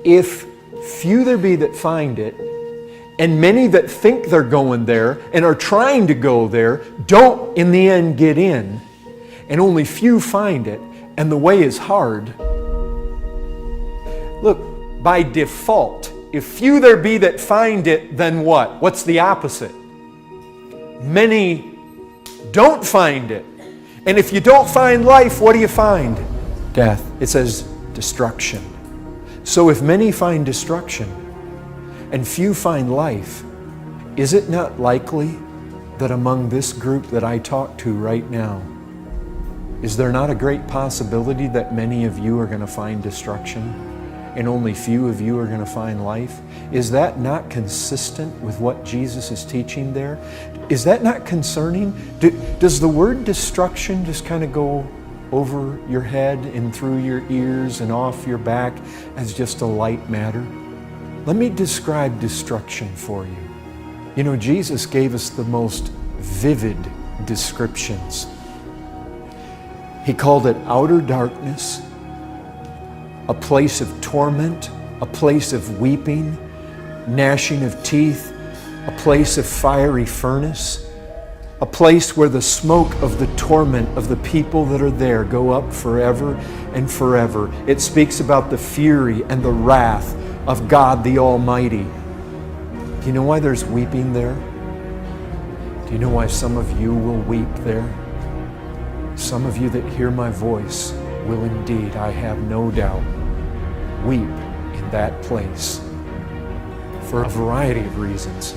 if few there be that find it, and many that think they're going there and are trying to go there, don't in the end get in, and only few find it, and the way is hard. Look, by default, if few there be that find it, then what? What's the opposite? Many don't find it. And if you don't find life, what do you find? Death. It says destruction. So if many find destruction and few find life, is it not likely that among this group that I talk to right now, is there not a great possibility that many of you are going to find destruction and only few of you are going to find life? Is that not consistent with what Jesus is teaching there? Is that not concerning? Does the word destruction just kind of go over your head and through your ears and off your back as just a light matter? Let me describe destruction for you. You know, Jesus gave us the most vivid descriptions. He called it outer darkness, a place of torment, a place of weeping, gnashing of teeth, a place of fiery furnace, a place where the smoke of the torment of the people that are there go up forever and forever. It speaks about the fury and the wrath of God the Almighty. Do you know why there's weeping there? Do you know why some of you will weep there? Some of you that hear my voice will indeed, I have no doubt, weep in that place for a variety of reasons.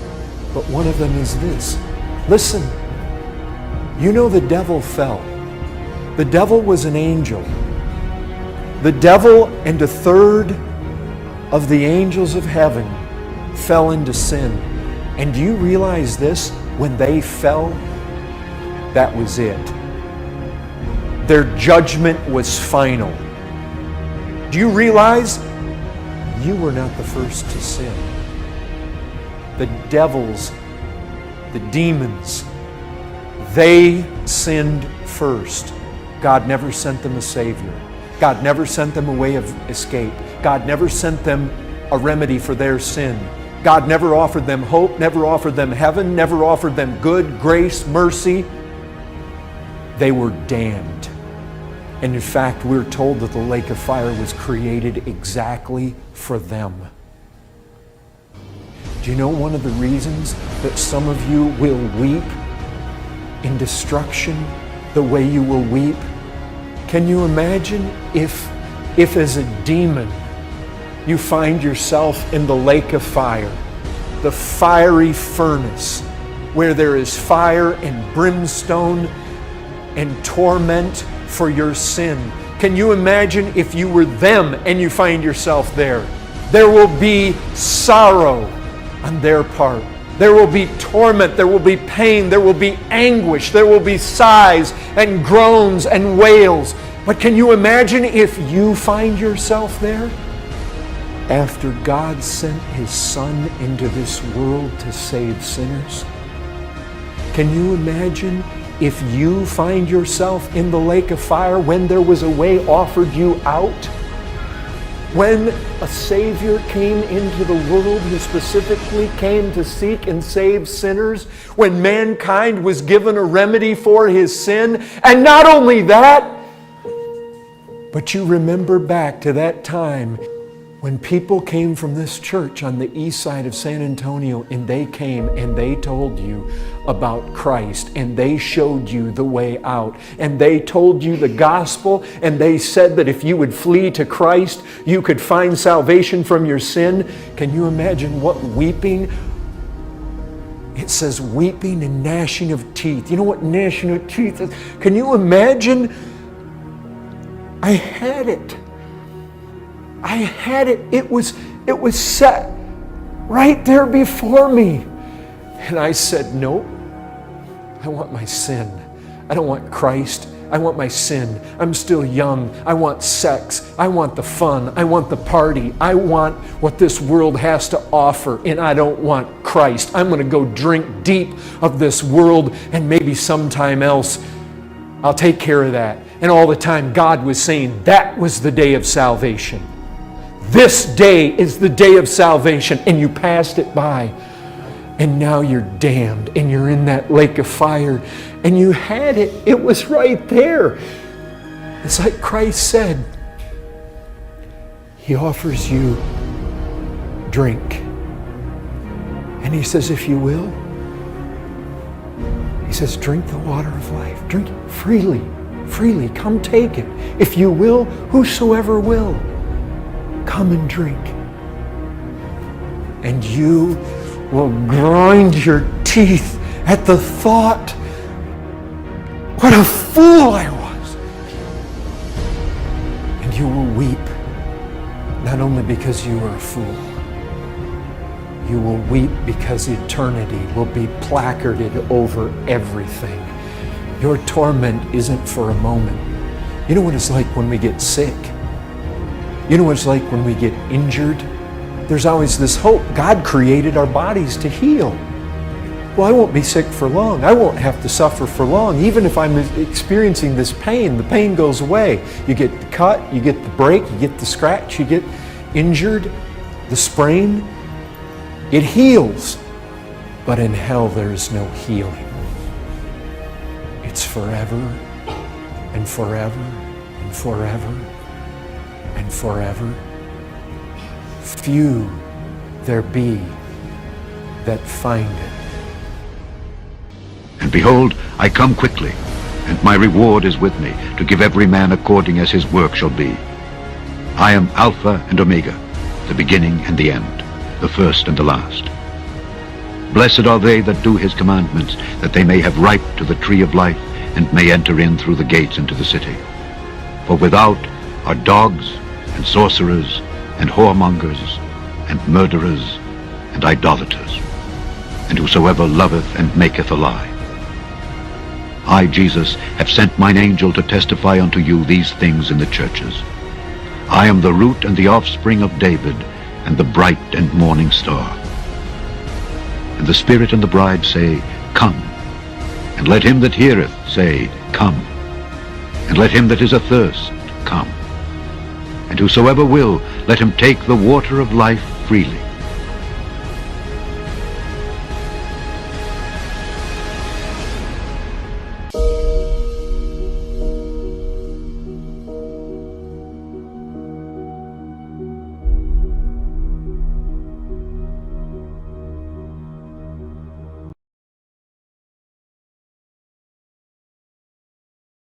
But one of them is this. Listen, you know the devil fell. The devil was an angel. The devil and a third of the angels of heaven fell into sin. And do you realize this? When they fell, that was it. Their judgment was final. Do you realize you were not the first to sin? The devils, the demons, they sinned first. God never sent them a Savior. God never sent them a way of escape. God never sent them a remedy for their sin. God never offered them hope, never offered them heaven, never offered them good, grace, mercy. They were damned. And in fact, we're told that the lake of fire was created exactly for them. Do you know one of the reasons that some of you will weep in destruction the way you will weep? Can you imagine if as a demon you find yourself in the lake of fire, the fiery furnace, where there is fire and brimstone and torment for your sin? Can you imagine if you were them and you find yourself there? There will be sorrow on their part. There will be torment, there will be pain, there will be anguish, there will be sighs and groans and wails. But can you imagine if you find yourself there? After God sent His Son into this world to save sinners? Can you imagine if you find yourself in the lake of fire when there was a way offered you out? When a Savior came into the world who specifically came to seek and save sinners, when mankind was given a remedy for his sin, and not only that, but you remember back to that time when people came from this church on the east side of San Antonio, and they came and they told you about Christ, and they showed you the way out, and they told you the gospel, and they said that if you would flee to Christ, you could find salvation from your sin. Can you imagine what weeping? It says weeping and gnashing of teeth. You know what gnashing of teeth is? Can you imagine? I had it. I had it. It was set right there before me. And I said, nope. I want my sin. I don't want Christ. I want my sin. I'm still young. I want sex. I want the fun. I want the party. I want what this world has to offer. And I don't want Christ. I'm going to go drink deep of this world, and maybe sometime else I'll take care of that. And all the time God was saying that was the day of salvation. This day is the day of salvation, and you passed it by. And now you're damned, and you're in that lake of fire, and you had it. It was right there. It's like Christ said. He offers you drink. And he says, if you will, he says, drink the water of life. Drink it freely, freely. Come take it. If you will, whosoever will, come and drink. And you will grind your teeth at the thought, what a fool I was. And you will weep, not only because you were a fool, you will weep because eternity will be placarded over everything. Your torment isn't for a moment. You know what it's like when we get sick? You know what it's like when we get injured? There's always this hope. God created our bodies to heal. Well, I won't be sick for long. I won't have to suffer for long. Even if I'm experiencing this pain, the pain goes away. You get the cut, you get the break, you get the scratch, you get injured, the sprain. It heals. But in hell, there is no healing. It's forever and forever and forever and forever. Few there be that find it. And behold, I come quickly, and my reward is with me, to give every man according as his work shall be. I am Alpha and Omega, the beginning and the end, the first and the last. Blessed are they that do his commandments, that they may have right to the tree of life, and may enter in through the gates into the city. For without are dogs, and sorcerers, and whoremongers, and murderers, and idolaters, and whosoever loveth and maketh a lie. I, Jesus, have sent mine angel to testify unto you these things in the churches. I am the root and the offspring of David, and the bright and morning star. And the Spirit and the bride say, Come. And let him that heareth say, Come. And let him that is athirst come. And whosoever will, let him take the water of life freely.